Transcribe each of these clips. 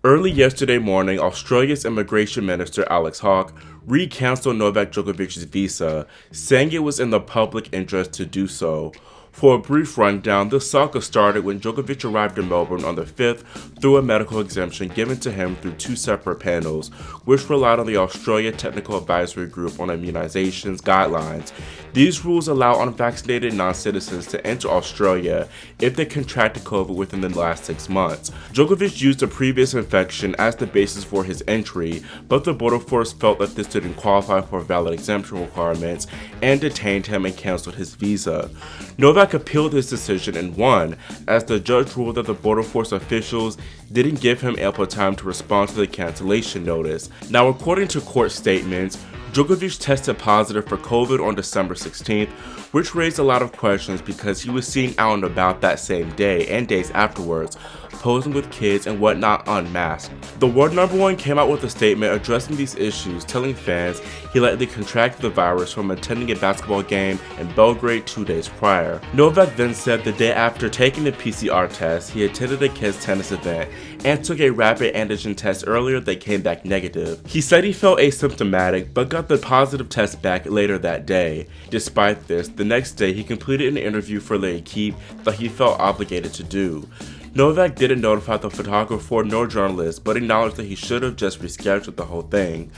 Early yesterday morning, Australia's Immigration Minister Alex Hawke re-cancelled Novak Djokovic's visa, saying it was in the public interest to do so. For a brief rundown, this saga started when Djokovic arrived in Melbourne on the 5th through a medical exemption given to him through two separate panels, which relied on the Australia Technical Advisory Group on Immunizations guidelines. These rules allow unvaccinated non-citizens to enter Australia if they contracted COVID within the last 6 months. Djokovic used a previous infection as the basis for his entry, but the border force felt that this didn't qualify for valid exemption requirements and detained him and canceled his visa. Novak appealed his decision and won, as the judge ruled that the border force officials didn't give him ample time to respond to the cancellation notice. Now, according to court statements, Djokovic tested positive for COVID on December 16th, which raised a lot of questions because he was seen out and about that same day and days afterwards, posing with kids and whatnot unmasked. The world number one came out with a statement addressing these issues, telling fans he likely contracted the virus from attending a basketball game in Belgrade 2 days prior. Novak then said the day after taking the PCR test, he attended a kids' tennis event and took a rapid antigen test earlier that came back negative. He said he felt asymptomatic but got the positive test back later that day. Despite this, the next day he completed an interview for L'Equipe that he felt obligated to do. Novak didn't notify the photographer nor journalist, but acknowledged that he should have just rescheduled the whole thing.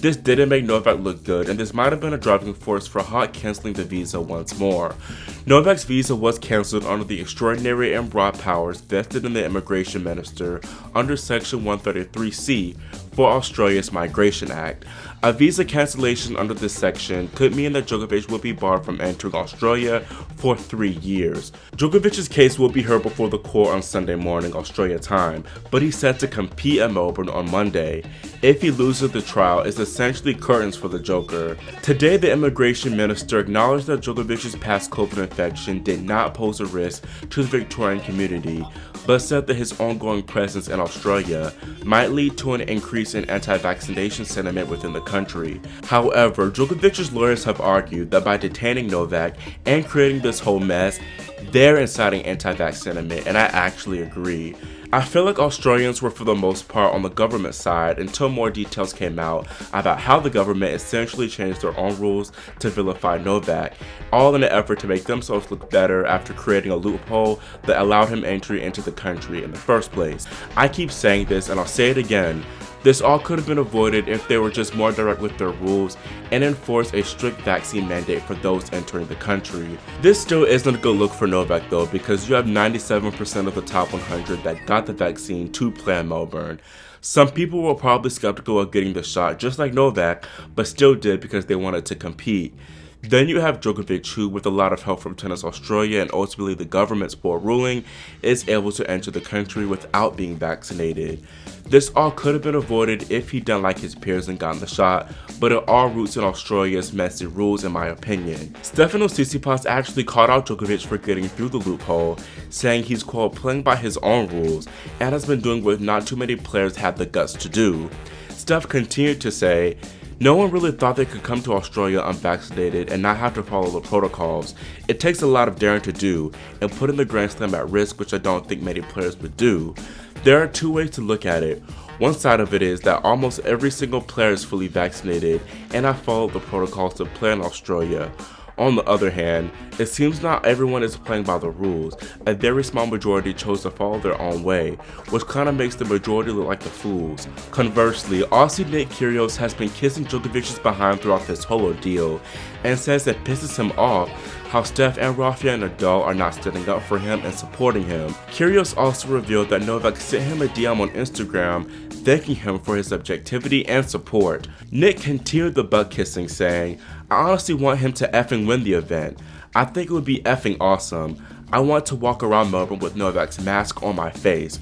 This didn't make Novak look good, and this might have been a driving force for Hawke canceling the visa once more. Novak's visa was cancelled under the extraordinary and broad powers vested in the immigration minister under Section 133C for Australia's Migration Act. A visa cancellation under this section could mean that Djokovic will be barred from entering Australia for 3 years. Djokovic's case will be heard before the court on Sunday morning Australia time, but he's set to compete at Melbourne on Monday. If he loses the trial, it's essentially curtains for the Joker. Today, the immigration minister acknowledged that Djokovic's past COVID infection did not pose a risk to the Victorian community, but said that his ongoing presence in Australia might lead to an increase in anti-vaccination sentiment within the country. However, Djokovic's lawyers have argued that by detaining Novak and creating this whole mess, they're inciting anti-vax sentiment, and I actually agree. I feel like Australians were for the most part on the government side until more details came out about how the government essentially changed their own rules to vilify Novak, all in an effort to make themselves look better after creating a loophole that allowed him entry into the country in the first place. I keep saying this and I'll say it again. This all could have been avoided if they were just more direct with their rules and enforced a strict vaccine mandate for those entering the country. This still isn't a good look for Novak though, because you have 97% of the top 100 that got the vaccine to play in Melbourne. Some people were probably skeptical of getting the shot just like Novak, but still did because they wanted to compete. Then you have Djokovic, who, with a lot of help from Tennis Australia and ultimately the government's board ruling, is able to enter the country without being vaccinated. This all could have been avoided if he'd done like his peers and gotten the shot, but it all roots in Australia's messy rules in my opinion. Tsitsipas actually called out Djokovic for getting through the loophole, saying he's quote playing by his own rules and has been doing what not too many players had the guts to do. Steph continued to say, "No one really thought they could come to Australia unvaccinated and not have to follow the protocols. It takes a lot of daring to do, and putting the Grand Slam at risk, which I don't think many players would do." There are two ways to look at it. One side of it is that almost every single player is fully vaccinated and have followed the protocols to play in Australia. On the other hand, it seems not everyone is playing by the rules. A very small majority chose to follow their own way, which kinda makes the majority look like the fools. Conversely, Aussie Nick Kyrgios has been kissing Djokovic's behind throughout this whole ordeal, and says it pisses him off how Steph and Rafael Nadal are not standing up for him and supporting him. Kyrgios also revealed that Novak sent him a DM on Instagram thanking him for his objectivity and support. Nick continued the butt kissing, saying, "I honestly want him to effing win the event. I think it would be effing awesome. I want to walk around Melbourne with Novak's mask on my face."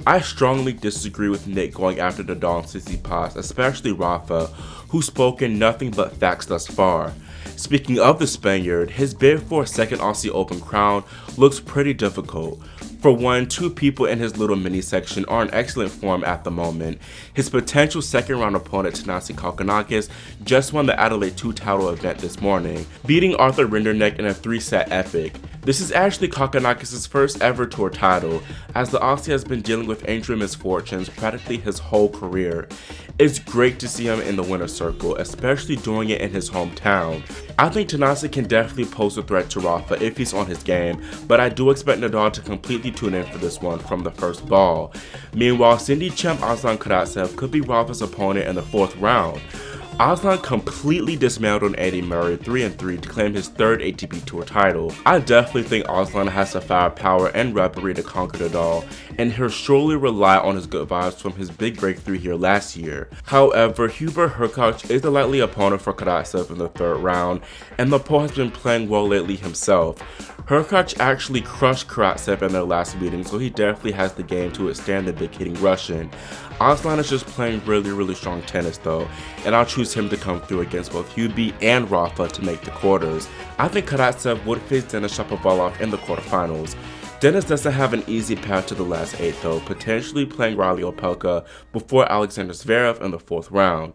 I strongly disagree with Nick going after Nadal and Tsitsipas, especially Rafa, who's spoken nothing but facts thus far. Speaking of the Spaniard, his bid for a second Aussie Open crown looks pretty difficult. For one, two people in his little mini section are in excellent form at the moment. His potential second round opponent Thanasai Kokkinakis just won the Adelaide 2 title event this morning, beating Arthur Rinderknecht in a 3-set epic. This is actually Kokkinakis' first ever tour title, as the Aussie has been dealing with injury misfortunes practically his whole career. It's great to see him in the winner's circle, especially doing it in his hometown. I think Thanasai can definitely pose a threat to Rafa if he's on his game, but I do expect Nadal to completely tune in for this one from the first ball. Meanwhile, Cindy champ Aslan Karatsev could be Rafa's opponent in the 4th round. Aslan completely dismantled Andy Murray 3-3 to claim his 3rd ATP Tour title. I definitely think Aslan has the firepower and repertoire to conquer Nadal, and he'll surely rely on his good vibes from his big breakthrough here last year. However, Hubert Hurkacz is the likely opponent for Karatsev in the 3rd round, and the Pole has been playing well lately himself. Hurkacz actually crushed Karatsev in their last meeting, so he definitely has the game to withstand the big-hitting Russian. Aslan is just playing really strong tennis though, and I'll choose him to come through against both Hubie and Rafa to make the quarters. I think Karatsev would face Denis Shapovalov in the quarterfinals. Denis doesn't have an easy path to the last 8 though, potentially playing Riley Opelka before Alexander Zverev in the 4th round.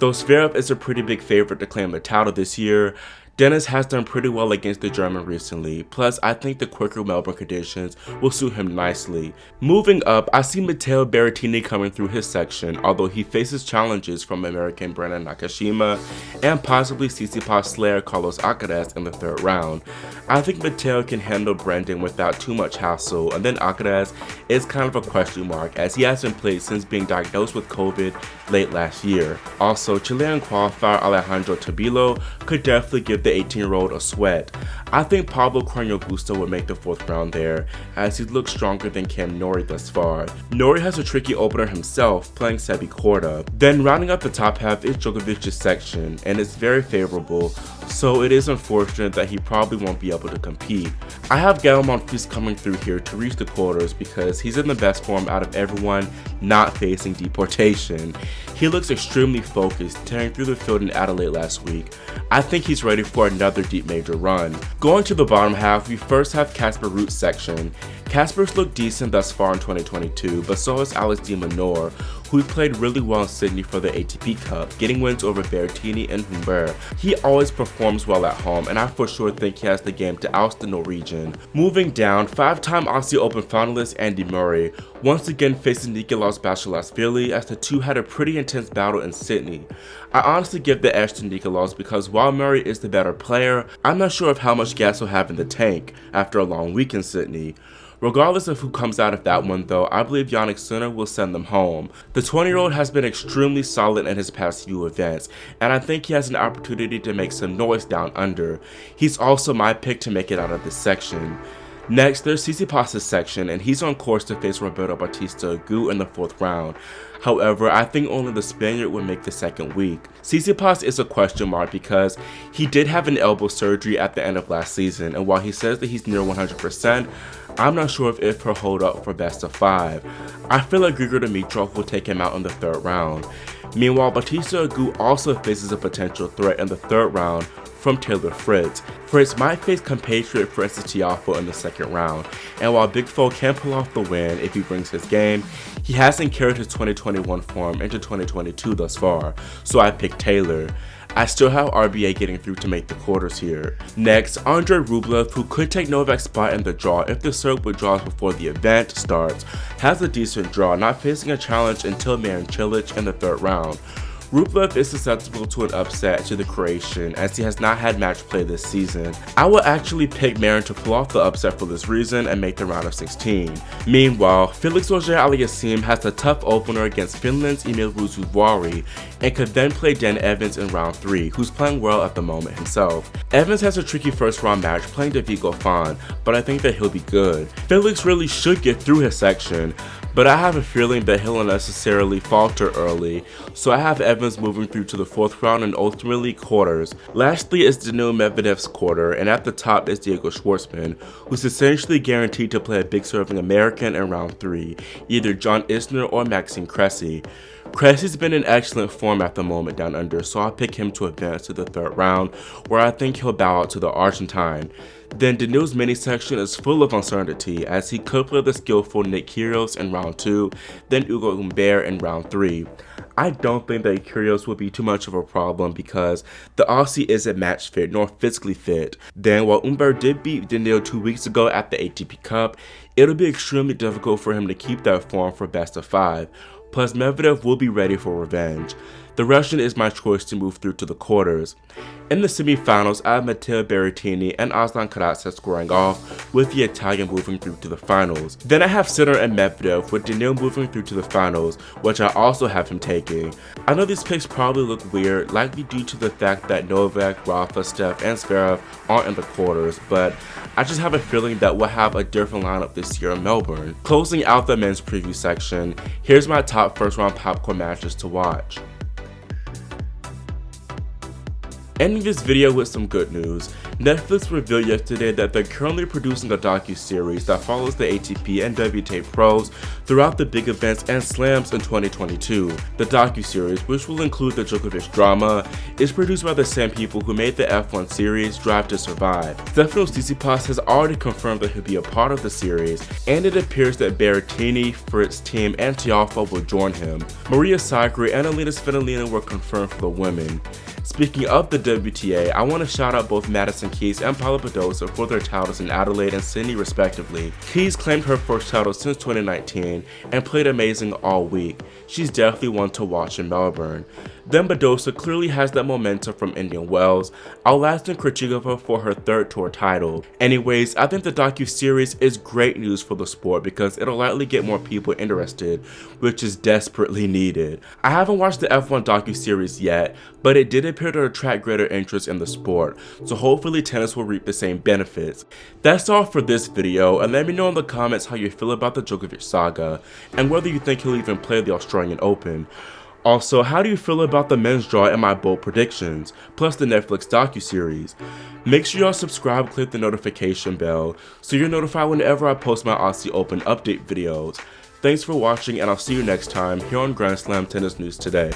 Though Zverev is a pretty big favorite to claim the title this year, Denis has done pretty well against the German recently, plus I think the quicker Melbourne conditions will suit him nicely. Moving up, I see Matteo Berrettini coming through his section, although he faces challenges from American Brandon Nakashima and possibly Tsitsipas Slayer Carlos Alcaraz in the 3rd round. I think Matteo can handle Brandon without too much hassle, and then Alcaraz is kind of a question mark as he hasn't played since being diagnosed with COVID late last year. Also, Chilean qualifier Alejandro Tabilo could definitely give the 18-year-old a sweat. I think Pablo Carreño Busta would make the 4th round there, as he looks stronger than Cam Norrie thus far. Norrie has a tricky opener himself, playing Sebi Korda. Then rounding up the top half is Djokovic's section, and it's very favorable, so it is unfortunate that he probably won't be able to compete. I have Gael Monfils coming through here to reach the quarters because he's in the best form out of everyone not facing deportation. He looks extremely focused, tearing through the field in Adelaide last week. I think he's ready for another deep major run. Going to the bottom half, we first have Casper Ruud's section. Casper's looked decent thus far in 2022, but so has Alex de Minaur, who played really well in Sydney for the ATP Cup, getting wins over Berrettini and Humbert. He always performs well at home, and I for sure think he has the game to oust the Norwegian. Moving down, 5-time Aussie Open finalist Andy Murray once again faces Nikolaus Basilashvili as the two had a pretty intense battle in Sydney. I honestly give the edge to Nikolaus because while Murray is the better player, I'm not sure of how much gas he'll have in the tank after a long week in Sydney. Regardless of who comes out of that one though, I believe Jannik Sinner will send them home. The 20-year-old has been extremely solid in his past few events, and I think he has an opportunity to make some noise down under. He's also my pick to make it out of this section. Next, there's Tsitsipas' section, and he's on course to face Roberto Bautista Agut in the 4th round. However, I think only the Spaniard would make the 2nd week. Tsitsipas is a question mark because he did have an elbow surgery at the end of last season, and while he says that he's near 100%, I'm not sure if he'll hold up for best of 5. I feel like Grigor Dimitrov will take him out in the 3rd round. Meanwhile, Bautista Agut also faces a potential threat in the 3rd round from Taylor Fritz. Fritz might face compatriot Francis Tiafoe in the 2nd round, and while Big Foe can pull off the win if he brings his game, he hasn't carried his 2021 form into 2022 thus far, so I picked Taylor. I still have RBA getting through to make the quarters here. Next, Andrei Rublev, who could take Novak's spot in the draw if the Serb withdraws before the event starts, has a decent draw, not facing a challenge until Marin Cilic in the 3rd round. Rublev is susceptible to an upset to the Croatian as he has not had match play this season. I will actually pick Marin to pull off the upset for this reason and make the round of 16. Meanwhile, Felix Auger-Aliassime has the tough opener against Finland's Emil Ruusuvuori and could then play Dan Evans in round 3, who's playing well at the moment himself. Evans has a tricky 1st round match playing David Goffin, but I think that he'll be good. Felix really should get through his section, but I have a feeling that he'll unnecessarily falter early, so I have Evans moving through to the 4th round and ultimately quarters. Lastly is Daniil Medvedev's quarter, and at the top is Diego Schwartzman, who's essentially guaranteed to play a big serving American in round 3, either John Isner or Maxime Cressy. Cressy's been in excellent form at the moment down under, so I'll pick him to advance to the 3rd round, where I think he'll bow out to the Argentine. Then Daniil's mini section is full of uncertainty as he could play the skillful Nick Kyrgios in round 2, then Ugo Humbert in round 3. I don't think that Kyrgios will be too much of a problem because the Aussie isn't match fit nor physically fit. Then while Umberto did beat Daniil 2 weeks ago at the ATP Cup, it'll be extremely difficult for him to keep that form for best of 5. Plus Medvedev will be ready for revenge. The Russian is my choice to move through to the quarters. In the semi-finals, I have Matteo Berrettini and Aslan Karatsev scoring off, with the Italian moving through to the finals. Then I have Sinner and Medvedev, with Daniil moving through to the finals, which I also have him taking. I know these picks probably look weird, likely due to the fact that Novak, Rafa, Steph, and Zverev aren't in the quarters, but I just have a feeling that we'll have a different lineup this year in Melbourne. Closing out the men's preview section, here's my top first round popcorn matches to watch. Ending this video with some good news. Netflix revealed yesterday that they're currently producing a docuseries that follows the ATP and WTA pros throughout the big events and slams in 2022. The docuseries, which will include the Djokovic drama, is produced by the same people who made the F1 series Drive to Survive. Tsitsipas has already confirmed that he'll be a part of the series, and it appears that Berrettini, Fritz, Thiem, and Tiafoe will join him. Maria Sakkari and Alina Svitolina were confirmed for the women. Speaking of the WTA, I want to shout out both Madison Keys and Paula Badosa for their titles in Adelaide and Sydney respectively. Keys claimed her first title since 2019 and played amazing all week. She's definitely one to watch in Melbourne. Then Badosa clearly has that momentum from Indian Wells, outlasting Krejcikova for her third tour title. Anyways, I think the docuseries is great news for the sport because it'll likely get more people interested, which is desperately needed. I haven't watched the F1 docuseries yet, but it did appear to attract greater interest in the sport, so hopefully tennis will reap the same benefits. That's all for this video, and let me know in the comments how you feel about the Djokovic saga, and whether you think he'll even play the Australian Open. Also, how do you feel about the men's draw and my bold predictions, plus the Netflix docuseries? Make sure y'all subscribe, click the notification bell, so you're notified whenever I post my Aussie Open update videos. Thanks for watching, and I'll see you next time here on Grand Slam Tennis News Today.